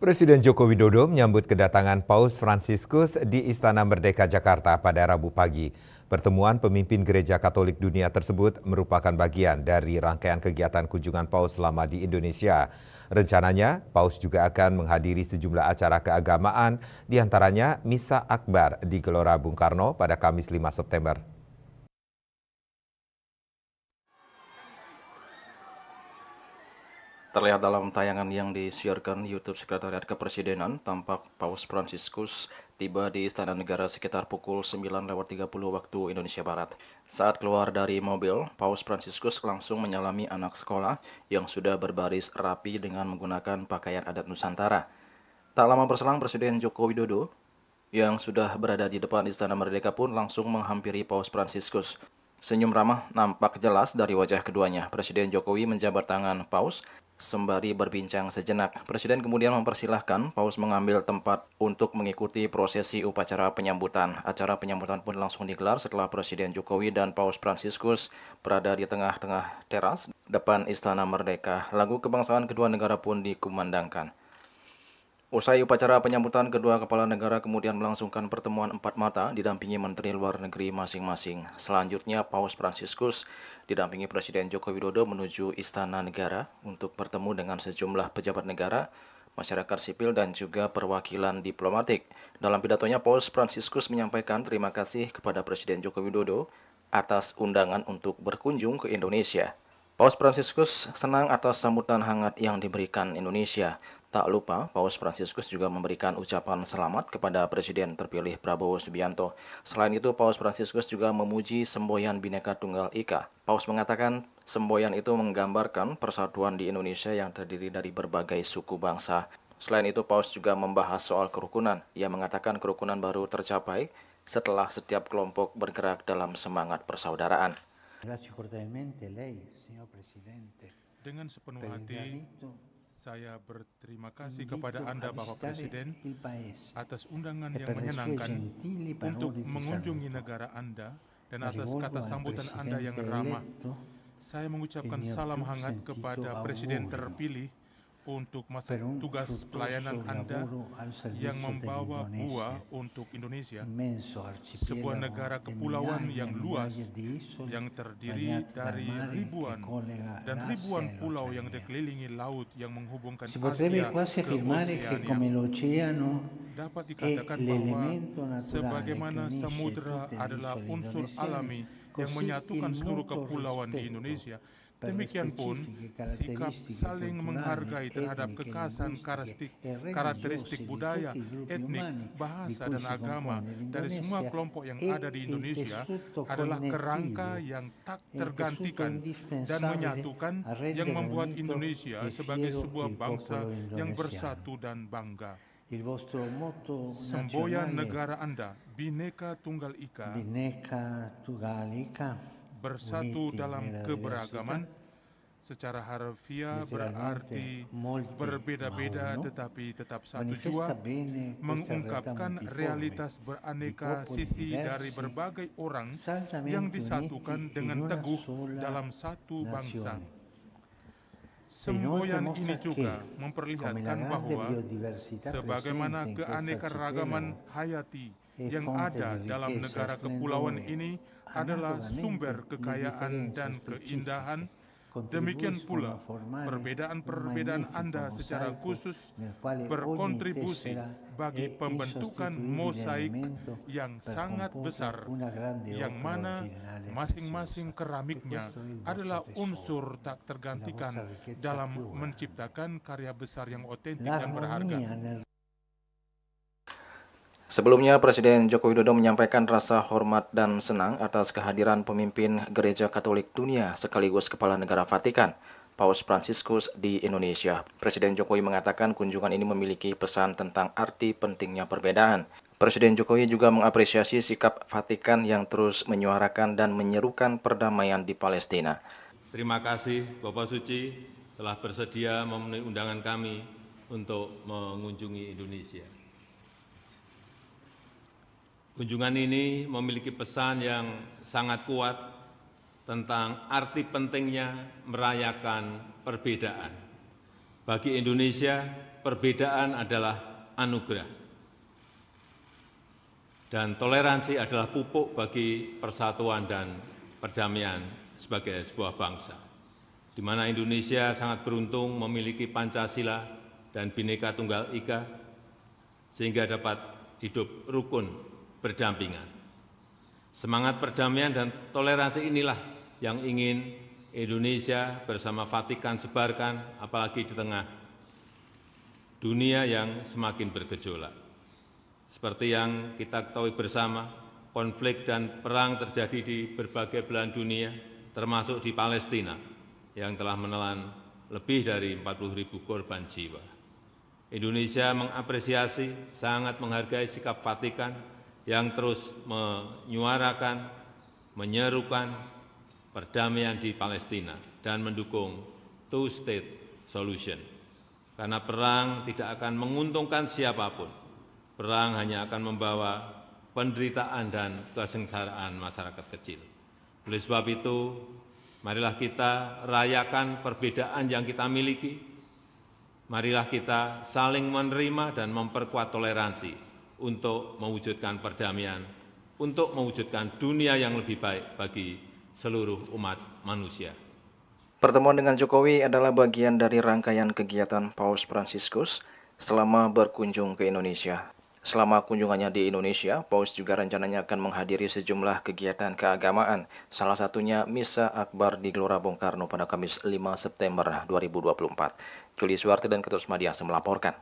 Presiden Joko Widodo menyambut kedatangan Paus Fransiskus di Istana Merdeka Jakarta pada Rabu pagi. Pertemuan pemimpin Gereja Katolik Dunia tersebut merupakan bagian dari rangkaian kegiatan kunjungan Paus selama di Indonesia. Rencananya, Paus juga akan menghadiri sejumlah acara keagamaan, diantaranya Misa Akbar di Gelora Bung Karno pada Kamis 5 September. Terlihat dalam tayangan yang disiarkan YouTube Sekretariat Kepresidenan, tampak Paus Fransiskus tiba di Istana Negara sekitar pukul 9.30 waktu Indonesia Barat. Saat keluar dari mobil, Paus Fransiskus langsung menyalami anak sekolah yang sudah berbaris rapi dengan menggunakan pakaian adat Nusantara. Tak lama berselang, Presiden Joko Widodo yang sudah berada di depan Istana Merdeka pun langsung menghampiri Paus Fransiskus. Senyum ramah nampak jelas dari wajah keduanya. Presiden Jokowi menjabat tangan Paus sembari berbincang sejenak. Presiden kemudian mempersilahkan Paus mengambil tempat untuk mengikuti prosesi upacara penyambutan. Acara penyambutan pun langsung digelar setelah Presiden Jokowi dan Paus Fransiskus berada di tengah-tengah teras depan Istana Merdeka. Lagu kebangsaan kedua negara pun dikumandangkan. Usai upacara penyambutan, kedua kepala negara kemudian melangsungkan pertemuan empat mata didampingi Menteri Luar Negeri masing-masing. Selanjutnya, Paus Fransiskus didampingi Presiden Joko Widodo menuju Istana Negara untuk bertemu dengan sejumlah pejabat negara, masyarakat sipil, dan juga perwakilan diplomatik. Dalam pidatonya, Paus Fransiskus menyampaikan terima kasih kepada Presiden Joko Widodo atas undangan untuk berkunjung ke Indonesia. Paus Fransiskus senang atas sambutan hangat yang diberikan Indonesia. Tak lupa, Paus Fransiskus juga memberikan ucapan selamat kepada Presiden terpilih Prabowo Subianto. Selain itu, Paus Fransiskus juga memuji semboyan Bhinneka Tunggal Ika. Paus mengatakan semboyan itu menggambarkan persatuan di Indonesia yang terdiri dari berbagai suku bangsa. Selain itu, Paus juga membahas soal kerukunan. Ia mengatakan kerukunan baru tercapai setelah setiap kelompok bergerak dalam semangat persaudaraan. Dengan sepenuh hati, saya berterima kasih kepada Anda, Bapak Presiden, atas undangan yang menyenangkan untuk mengunjungi negara Anda dan atas kata sambutan Anda yang ramah. Saya mengucapkan salam hangat kepada Presiden terpilih untuk masa tugas pelayanan Anda yang membawa buah untuk Indonesia, sebuah negara kepulauan yang luas yang terdiri dari ribuan dan ribuan pulau yang dikelilingi laut yang menghubungkan Asia ke Oseania. Dapat dikatakan bahwa sebagaimana samudera adalah unsur alami yang menyatukan seluruh kepulauan di Indonesia, demikian pun sikap saling menghargai terhadap kekhasan karakteristik budaya, etnik, bahasa, dan agama dari semua kelompok yang ada di Indonesia adalah kerangka yang tak tergantikan dan menyatukan yang membuat Indonesia sebagai sebuah bangsa yang bersatu dan bangga. Semboyan negara Anda, Bhinneka Tunggal Ika, bersatu dalam keberagaman, secara harfiah berarti berbeda-beda tetapi tetap satu jua, mengungkapkan realitas beraneka sisi dari berbagai orang yang disatukan dengan teguh dalam satu bangsa. Semboyan ini juga memperlihatkan bahwa sebagaimana keanekaragaman hayati yang ada dalam negara kepulauan ini adalah sumber kekayaan dan keindahan, demikian pula perbedaan-perbedaan Anda secara khusus berkontribusi bagi pembentukan mosaik yang sangat besar, yang mana masing-masing keramiknya adalah unsur tak tergantikan dalam menciptakan karya besar yang otentik dan berharga. Sebelumnya, Presiden Joko Widodo menyampaikan rasa hormat dan senang atas kehadiran pemimpin Gereja Katolik Dunia sekaligus Kepala Negara Vatikan, Paus Fransiskus di Indonesia. Presiden Jokowi mengatakan kunjungan ini memiliki pesan tentang arti pentingnya perbedaan. Presiden Jokowi juga mengapresiasi sikap Vatikan yang terus menyuarakan dan menyerukan perdamaian di Palestina. Terima kasih Bapak Suci telah bersedia memenuhi undangan kami untuk mengunjungi Indonesia. Kunjungan ini memiliki pesan yang sangat kuat tentang arti pentingnya merayakan perbedaan. Bagi Indonesia, perbedaan adalah anugerah. Dan toleransi adalah pupuk bagi persatuan dan perdamaian sebagai sebuah bangsa, di mana Indonesia sangat beruntung memiliki Pancasila dan Bhinneka Tunggal Ika, sehingga dapat hidup rukun berdampingan. Semangat perdamaian dan toleransi inilah yang ingin Indonesia bersama Vatikan sebarkan, apalagi di tengah dunia yang semakin bergejolak. Seperti yang kita ketahui bersama, konflik dan perang terjadi di berbagai belahan dunia, termasuk di Palestina, yang telah menelan lebih dari 40.000 korban jiwa. Indonesia mengapresiasi, sangat menghargai sikap Vatikan yang terus menyuarakan, menyerukan perdamaian di Palestina dan mendukung two-state solution. Karena perang tidak akan menguntungkan siapapun. Perang hanya akan membawa penderitaan dan kesengsaraan masyarakat kecil. Oleh sebab itu, marilah kita rayakan perbedaan yang kita miliki. Marilah kita saling menerima dan memperkuat toleransi untuk mewujudkan perdamaian, untuk mewujudkan dunia yang lebih baik bagi seluruh umat manusia. Pertemuan dengan Jokowi adalah bagian dari rangkaian kegiatan Paus Fransiskus selama berkunjung ke Indonesia. Selama kunjungannya di Indonesia, Paus juga rencananya akan menghadiri sejumlah kegiatan keagamaan, salah satunya Misa Akbar di Gelora Bung Karno pada Kamis 5 September 2024. Juli Suwarti dan Ketut Madiasa melaporkan.